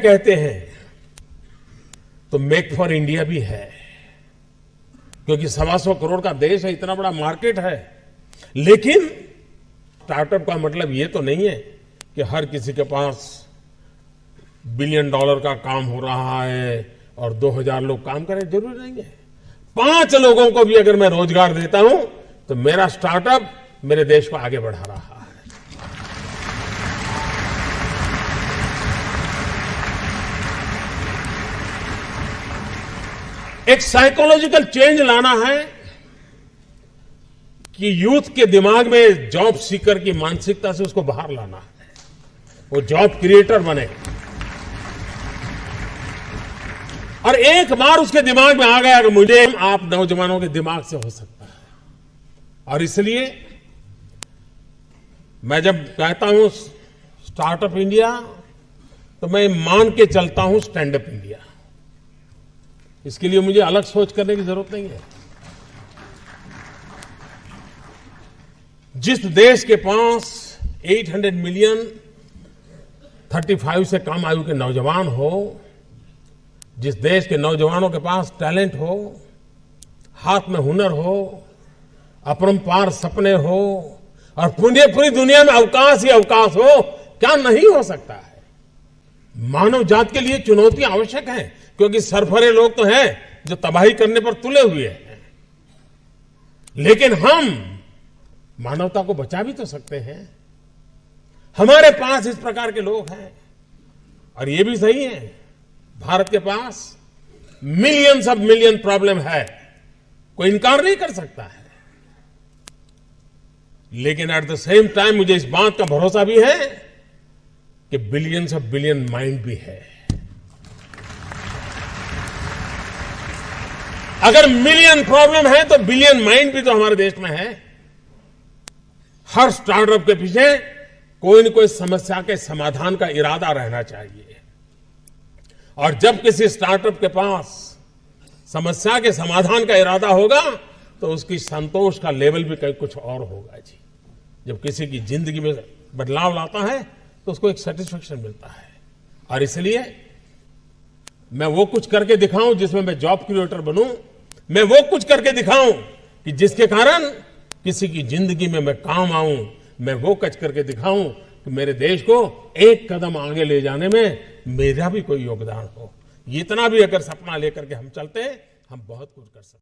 कहते हैं तो मेक फॉर इंडिया भी है, क्योंकि 125 करोड़ का देश है, इतना बड़ा मार्केट है। लेकिन स्टार्टअप का मतलब ये तो नहीं है कि हर किसी के पास $1 बिलियन का काम हो रहा है और 2000 लोग काम करें, जरूरी नहीं है। 5 लोगों को भी अगर मैं रोजगार देता हूं तो मेरा स्टार्टअप मेरे देश को आगे बढ़ा रहा है। एक साइकोलॉजिकल चेंज लाना है कि यूथ के दिमाग में जॉब सीकर की मानसिकता से उसको बाहर लाना है, वो जॉब क्रिएटर बने। और एक बार उसके दिमाग में आ गया कि मुझे आप नौजवानों के दिमाग से हो सकता है। और इसलिए मैं जब कहता हूं स्टार्टअप इंडिया तो मैं मान के चलता हूं स्टैंड अप इंडिया। इसके लिए मुझे अलग सोच करने की जरूरत नहीं है। जिस देश के पास 800 मिलियन 35 से कम आयु के नौजवान हो, जिस देश के नौजवानों के पास टैलेंट हो, हाथ में हुनर हो, अपरंपार सपने हो और पूरी दुनिया में अवकाश ही अवकाश हो, क्या नहीं हो सकता है। मानव जात के लिए चुनौती आवश्यक है, क्योंकि सरफरे लोग तो हैं जो तबाही करने पर तुले हुए हैं। लेकिन हम मानवता को बचा भी तो सकते हैं। हमारे पास इस प्रकार के लोग हैं। और ये भी सही है, भारत के पास मिलियंस ऑफ मिलियन प्रॉब्लम है, कोई इनकार नहीं कर सकता है। लेकिन एट द सेम टाइम मुझे इस बात का भरोसा भी है कि बिलियंस ऑफ बिलियन माइंड भी है। अगर मिलियन प्रॉब्लम है तो बिलियन माइंड भी तो हमारे देश में है। हर स्टार्टअप के पीछे कोई न कोई समस्या के समाधान का इरादा रहना चाहिए। और जब किसी स्टार्टअप के पास समस्या के समाधान का इरादा होगा तो उसकी संतोष का लेवल भी कहीं कुछ और होगा जी। जब किसी की जिंदगी में बदलाव लाता है तो उसको एक सेटिस्फेक्शन मिलता है। और इसलिए मैं वो कुछ करके दिखाऊं जिसमें मैं जॉब क्रिएटर बनूं, मैं वो कुछ करके दिखाऊं कि जिसके कारण किसी की जिंदगी में मैं काम आऊं, मैं वो कुछ करके दिखाऊं कि मेरे देश को एक कदम आगे ले जाने में मेरा भी कोई योगदान हो। इतना भी अगर सपना लेकर के हम चलते हैं, हम बहुत कुछ कर सकते हैं।